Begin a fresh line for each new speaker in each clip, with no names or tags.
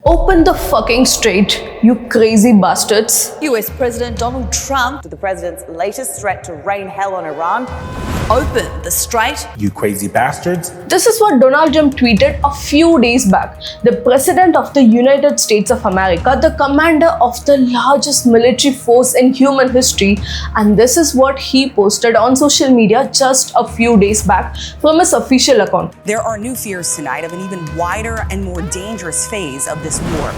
Open the fucking strait, you crazy bastards.
US President Donald Trump,
The president's latest threat to rain hell on Iran.
open the strait.
You crazy bastards.
This is what Donald Trump tweeted a few days back. The President of the United States of America, the commander of the largest military force in human history, and this is what he posted on social media just a few days back from his official account.
There are new fears tonight of an even wider and more dangerous phase of this war.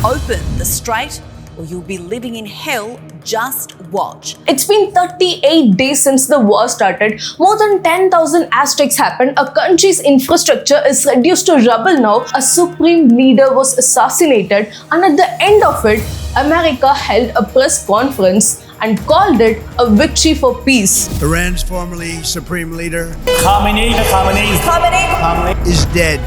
Open the strait or you'll be living in hell. Just watch.
It's been 38 days since the war started. More than 10,000 airstrikes happened. A country's infrastructure is reduced to rubble now. A supreme leader was assassinated. And at the end of it, America held a press conference and called it a victory for peace.
Iran's formerly supreme leader
Khamenei
is dead.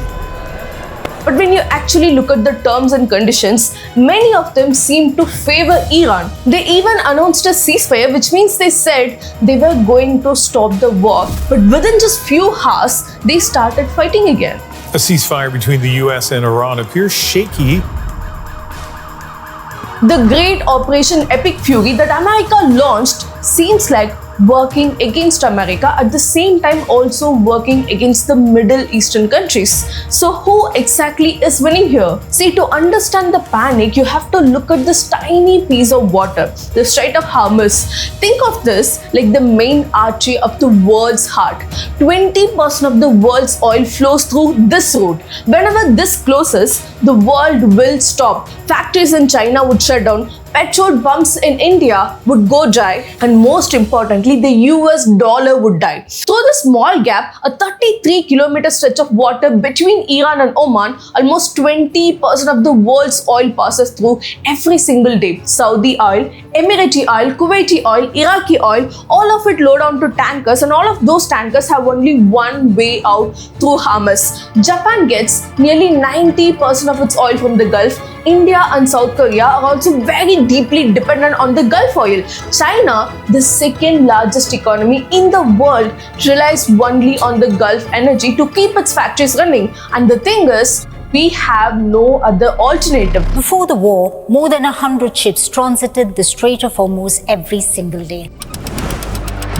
But when you actually look at the terms and conditions, many of them seem to favor Iran. They even announced a ceasefire, which means they said they were going to stop the war. But within just few hours, they started fighting again.
A ceasefire between the US and Iran appears shaky.
The great Operation Epic Fury that America launched seems like working against America, at the same time also working against the Middle Eastern countries. So who exactly is winning here? See, to understand the panic, you have to look at this tiny piece of water, the Strait of Hormuz. Think of this like the main artery of the world's heart. 20% of the world's oil flows through this route. Whenever this closes, the world will stop. Factories in China would shut down. Petrol pumps in India would go dry, and most importantly, the US dollar would die. Through the small gap, a 33-kilometer stretch of water between Iran and Oman, almost 20% of the world's oil passes through every single day. Saudi oil, Emirati oil, Kuwaiti oil, Iraqi oil, all of it load onto tankers, and all of those tankers have only one way out through Hormuz. Japan gets nearly 90% of its oil from the Gulf. India and South Korea are also very deeply dependent on the Gulf oil. China, the second largest economy in the world, relies only on the Gulf energy to keep its factories running. And the thing is, we have no other alternative.
Before the war, more than 100 ships transited the Strait of Hormuz every single day.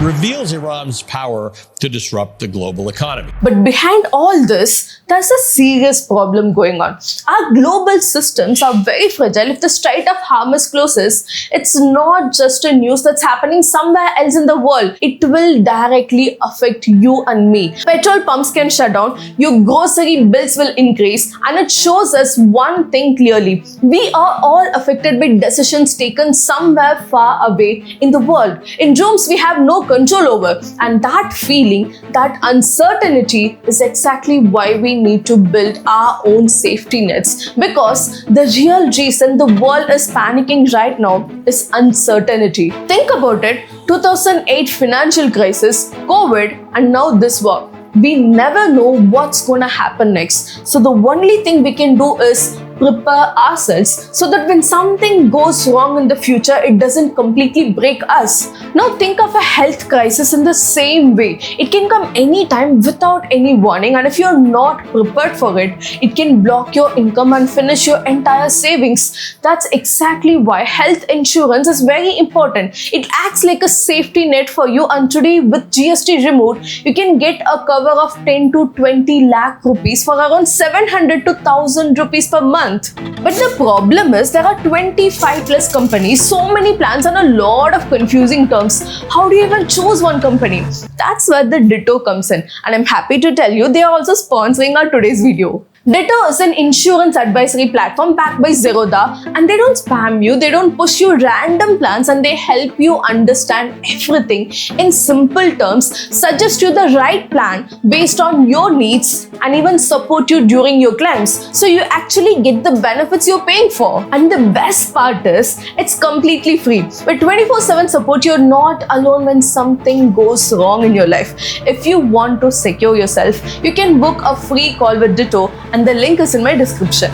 Reveals Iran's power to disrupt the global economy.
But behind all this, there's a serious problem going on. Our global systems are very fragile. If the Strait of Hormuz closes, it's not just a news that's happening somewhere else in the world. It will directly affect you and me. Petrol pumps can shut down, your grocery bills will increase, and it shows us one thing clearly. We are all affected by decisions taken somewhere far away in the world, in rooms we have no control over. And that feeling, that uncertainty is exactly why we need to build our own safety nets, because the real reason the world is panicking right now is uncertainty. Think about it, 2008 financial crisis, COVID, and now this war. We never know what's gonna happen next. So the only thing we can do is prepare ourselves so that when something goes wrong in the future, it doesn't completely break us. Now think of a health crisis in the same way. It can come anytime without any warning, and if you're not prepared for it, it can block your income and finish your entire savings. That's exactly why health insurance is very important. It acts like a safety net for you, and today with GST removed, you can get a cover of 10 to 20 lakh rupees for around 700 to 1000 rupees per month. But the problem is there are 25 plus companies, so many plans, and a lot of confusing terms. How do you even choose one company? That's where the Ditto comes in, and I'm happy to tell you they are also sponsoring our today's video. Ditto is an insurance advisory platform backed by Zerodha, and they don't spam you, they don't push you random plans, and they help you understand everything in simple terms, suggest you the right plan based on your needs, and even support you during your claims. So you actually get the benefits you're paying for. And the best part is, it's completely free. With 24/7 support, you're not alone when something goes wrong in your life. If you want to secure yourself, you can book a free call with Ditto, and the link is in my description.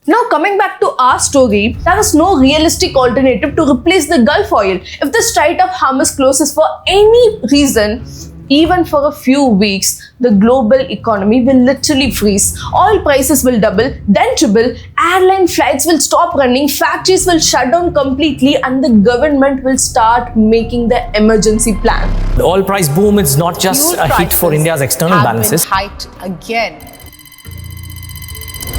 Now coming back to our story, there is no realistic alternative to replace the Gulf oil. If the Strait of Hormuz closes for any reason, even for a few weeks, the global economy will literally freeze. Oil prices will double, then triple, airline flights will stop running, factories will shut down completely, and the government will start making the emergency plan.
The oil price boom is not just a hit for India's external balances.
Hiked again.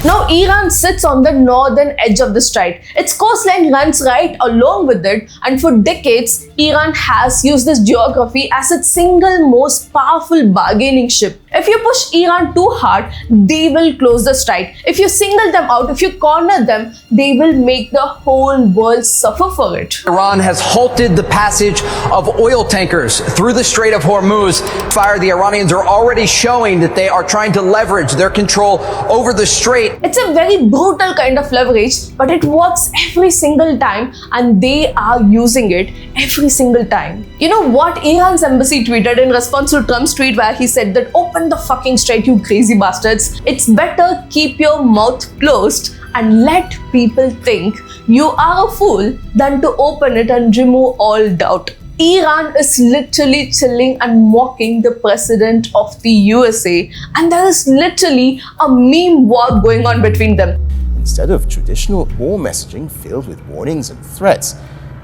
Now, Iran sits on the northern edge of the strait. Its coastline runs right along with it, and for decades, Iran has used this geography as its single most powerful bargaining chip. If you push Iran too hard, they will close the strait. If you single them out, if you corner them, they will make the whole world suffer for it.
Iran has halted the passage of oil tankers through the Strait of Hormuz. The Iranians are already showing that they are trying to leverage their control over the strait.
It's a very brutal kind of leverage, but it works every single time, and they are using it every single time. You know what Iran's embassy tweeted in response to Trump's tweet where he said that open the fucking strait, you crazy bastards. It's better keep your mouth closed and let people think you are a fool than to open it and remove all doubt. Iran is literally chilling and mocking the president of the USA, and there is literally a meme war going on between them.
Instead of traditional war messaging filled with warnings and threats,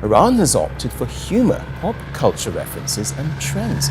Iran has opted for humor, pop culture references, and trends.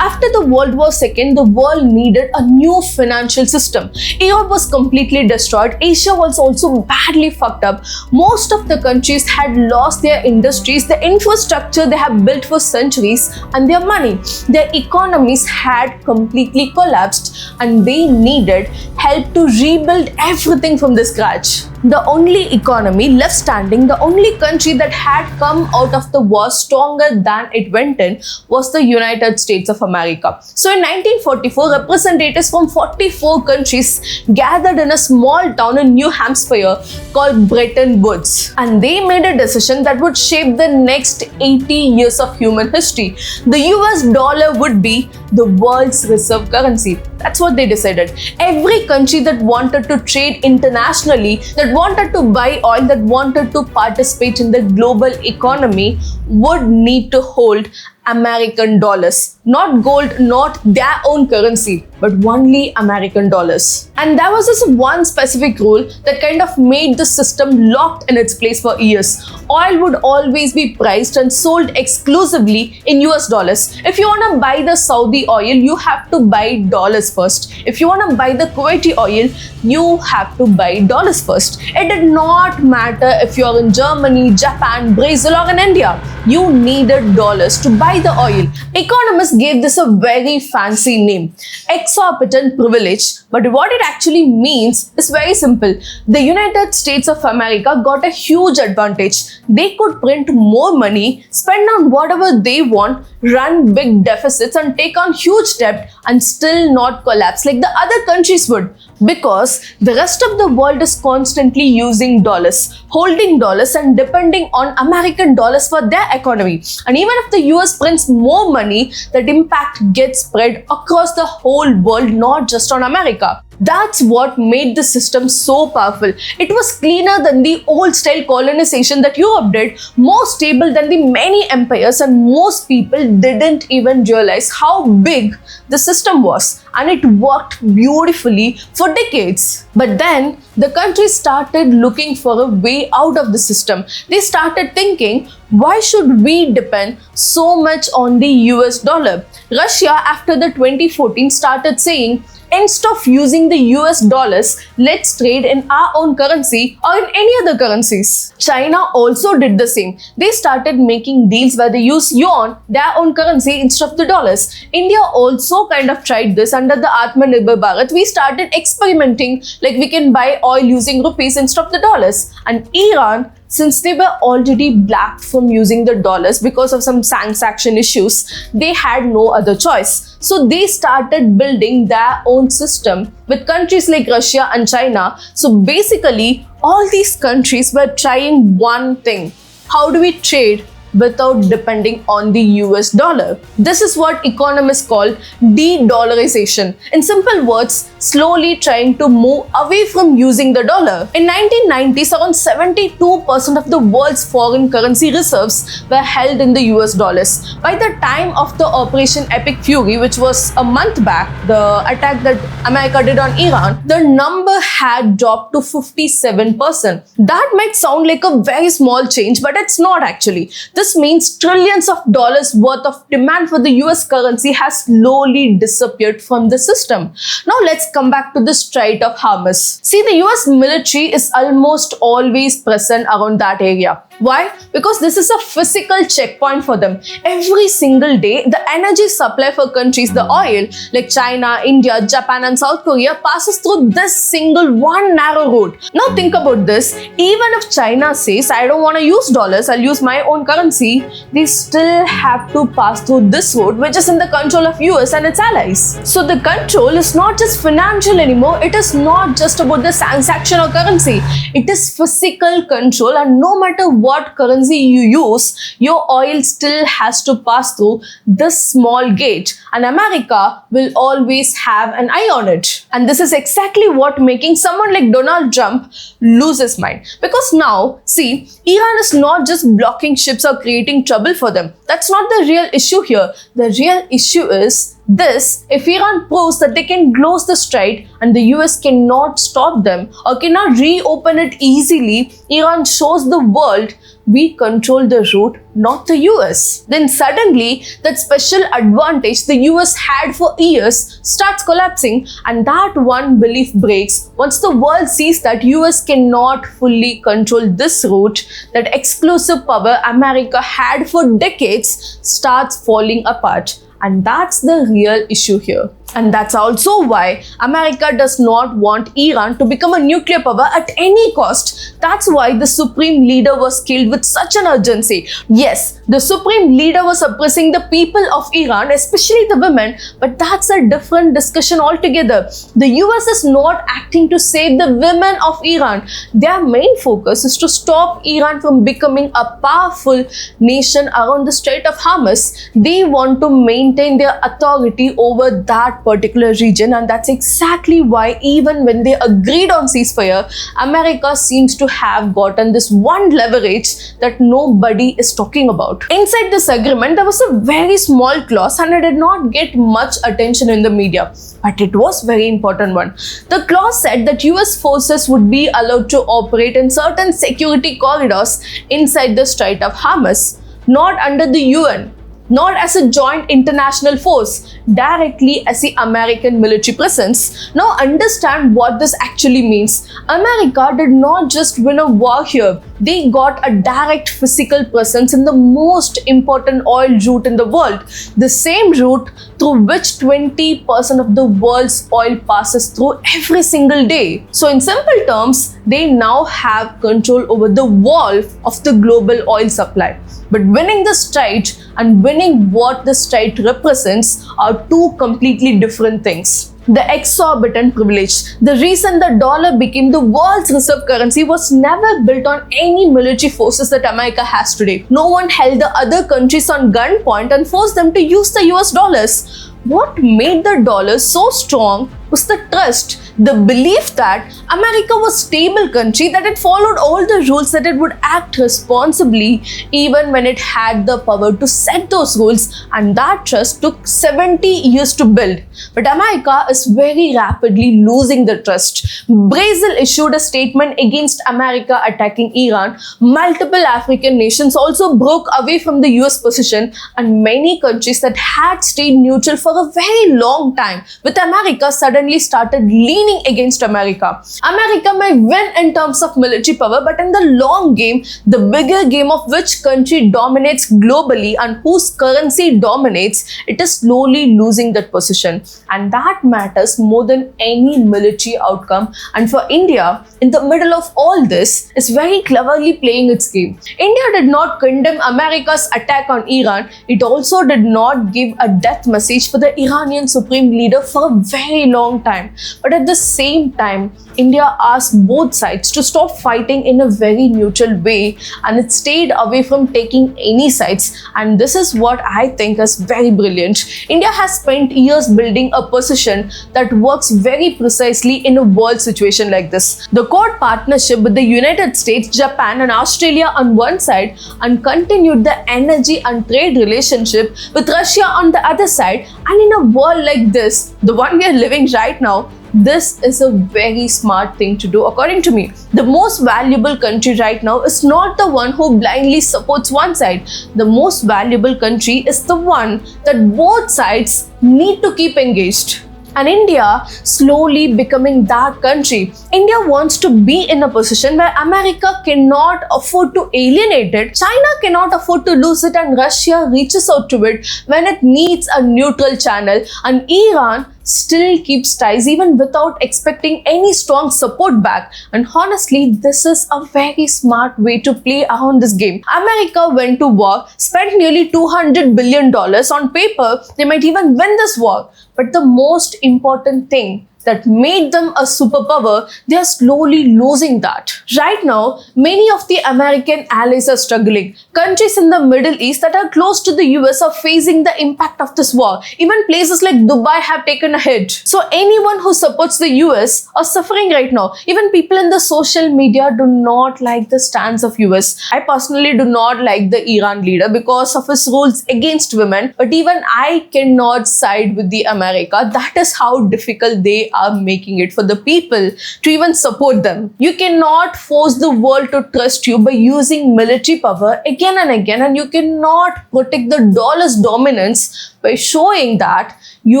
After the World War II, the world needed a new financial system. Europe was completely destroyed. Asia was also badly fucked up. Most of the countries had lost their industries, the infrastructure they have built for centuries, and their money. Their economies had completely collapsed, and they needed help to rebuild everything from the scratch. The only economy left standing, the only country that had come out of the war stronger than it went in, was the United States of America. So in 1944, representatives from 44 countries gathered in a small town in New Hampshire called Bretton Woods, and they made a decision that would shape the next 80 years of human history. The US dollar would be the world's reserve currency. That's what they decided. Every country that wanted to trade internationally, that wanted to buy oil, that wanted to participate in the global economy would need to hold American dollars. Not gold, not their own currency, but only American dollars. And there was this one specific rule that kind of made the system locked in its place for years. Oil would always be priced and sold exclusively in US dollars. If you want to buy the Saudi oil, you have to buy dollars first. If you want to buy the Kuwaiti oil, you have to buy dollars first. It did not matter if you're in Germany, Japan, Brazil, or in India. You needed dollars to buy the oil. Economists gave this a very fancy name, exorbitant privilege, but what it actually means is very simple. The United States of America got a huge advantage. They could print more money, spend on whatever they want, run big deficits, and take on huge debt and still not collapse like the other countries would, because the rest of the world is constantly using dollars, holding dollars, and depending on American dollars for their economy. And even if the US prints more money, that impact gets spread across the whole world, not just on America. That's what made the system so powerful. It was cleaner than the old style colonization that Europe did, more stable than the many empires, and most people didn't even realize how big the system was. And it worked beautifully for decades. But then the countries started looking for a way out of the system. They started thinking, why should we depend so much on the US dollar? Russia, after the 2014, started saying, instead of using the US dollars, let's trade in our own currency or in any other currencies. China also did the same. They started making deals where they use yuan, their own currency, instead of the dollars. India also kind of tried this under the Atmanirbhar Bharat. We started experimenting, like we can buy oil using rupees instead of the dollars. And Iran, since they were already blacked from using the dollars because of some sanction issues, they had no other choice. So they started building their own system with countries like Russia and China. So basically, all these countries were trying one thing. How do we trade without depending on the US dollar. This is what economists call de-dollarization. In simple words, slowly trying to move away from using the dollar. In 1990s, around 72% of the world's foreign currency reserves were held in the US dollars. By the time of the Operation Epic Fury, which was a month back, the attack that America did on Iran, the number had dropped to 57%. That might sound like a very small change, but it's not actually. This means trillions of dollars worth of demand for the US currency has slowly disappeared from the system. Now let's come back to the Strait of Hormuz. See, the US military is almost always present around that area. Why? Because this is a physical checkpoint for them. Every single day, the energy supply for countries, the oil, like China, India, Japan and South Korea, passes through this single one narrow road. Now think about this. Even if China says, I don't want to use dollars, I'll use my own currency, they still have to pass through this road, which is in the control of US and its allies. So the control is not just financial anymore. It is not just about the transaction or currency. It is physical control, and no matter what currency you use, your oil still has to pass through this small gate, and America will always have an eye on it. And this is exactly what making someone like Donald Trump lose his mind. Because now, see, Iran is not just blocking ships or creating trouble for them. That's not the real issue here. The real issue is this: if Iran proves that they can close the strait and the US cannot stop them or cannot reopen it easily, Iran shows the world we control the route, not the US. Then suddenly, that special advantage the US had for years starts collapsing, and that one belief breaks once the world sees that US cannot fully control this route. That exclusive power America had for decades starts falling apart. And that's the real issue here. And that's also why America does not want Iran to become a nuclear power at any cost. That's why the supreme leader was killed with such an urgency. Yes, the supreme leader was oppressing the people of Iran, especially the women, but that's a different discussion altogether. The US is not acting to save the women of Iran. Their main focus is to stop Iran from becoming a powerful nation around the Strait of Hormuz. They want to maintain their authority over that particular region, and that's exactly why even when they agreed on ceasefire, America seems to have gotten this one leverage that nobody is talking about. Inside this agreement, there was a very small clause and it did not get much attention in the media, but it was a very important one. The clause said that US forces would be allowed to operate in certain security corridors inside the Strait of Hormuz, not under the UN, not as a joint international force, directly as the American military presence. Now understand what this actually means. America did not just win a war here. They got a direct physical presence in the most important oil route in the world, the same route through which 20% of the world's oil passes through every single day. So in simple terms, they now have control over the valve of the global oil supply. But winning the strait and winning what the strait represents are two completely different things. The exorbitant privilege. The reason the dollar became the world's reserve currency was never built on any military forces that America has today. No one held the other countries on gunpoint and forced them to use the US dollars. What made the dollar so strong was the trust, the belief that America was a stable country, that it followed all the rules, that it would act responsibly even when it had the power to set those rules, and that trust took 70 years to build. But America is very rapidly losing the trust. Brazil issued a statement against America attacking Iran. Multiple African nations also broke away from the US position, and many countries that had stayed neutral for a very long time with America suddenly started leaning against America. America may win in terms of military power, but in the long game, the bigger game of which country dominates globally and whose currency dominates, it is slowly losing that position. And that matters more than any military outcome. And for India, in the middle of all this, is very cleverly playing its game. India did not condemn America's attack on Iran. It also did not give a death message for the Iranian supreme leader for a very long long time. But at the same time, India asked both sides to stop fighting in a very neutral way, and it stayed away from taking any sides. And this is what I think is very brilliant. India has spent years building a position that works very precisely in a world situation like this. The Quad partnership with the United States, Japan and Australia on one side, and continued the energy and trade relationship with Russia on the other side. And in a world like this, the one we are living right now, this is a very smart thing to do according to me. The most valuable country right now is not the one who blindly supports one side. The most valuable country is the one that both sides need to keep engaged. And India slowly becoming that country. India wants to be in a position where America cannot afford to alienate it, China cannot afford to lose it, and Russia reaches out to it when it needs a neutral channel, and Iran still keeps ties even without expecting any strong support back. And honestly, this is a very smart way to play around this game. America went to war, spent nearly $200 billion. On paper, they might even win this war. But the most important thing that made them a superpower, they are slowly losing that. Right now, many of the American allies are struggling. Countries in the Middle East that are close to the US are facing the impact of this war. Even places like Dubai have taken a hit. So anyone who supports the US are suffering right now. Even people in the social media do not like the stance of US. I personally do not like the Iran leader because of his rules against women. But even I cannot side with the America. That is how difficult they are making it for the people to even support them. You cannot force the world to trust you by using military power again and again, and you cannot protect the dollar's dominance by showing that you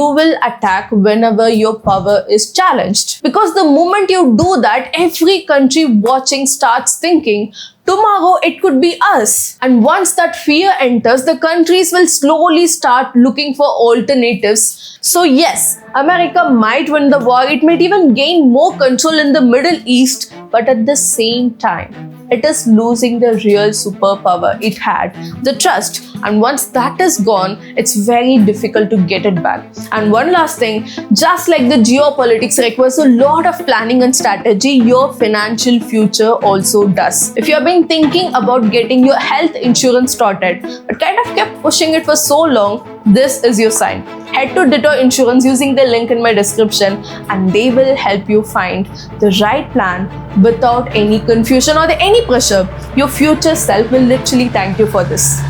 will attack whenever your power is challenged. Because the moment you do that, every country watching starts thinking, tomorrow it could be us. And once that fear enters, the countries will slowly start looking for alternatives. So yes, America might win the war, it might even gain more control in the Middle East, but at the same time, it is losing the real superpower it had, the trust. And once that is gone, it's very difficult to get it back. And one last thing, just like the geopolitics requires a lot of planning and strategy, your financial future also does. If you have been thinking about getting your health insurance sorted, but kind of kept pushing it for so long, this is your sign. Head to Ditto Insurance using the link in my description, and they will help you find the right plan without any confusion or any pressure. Your future self will literally thank you for this.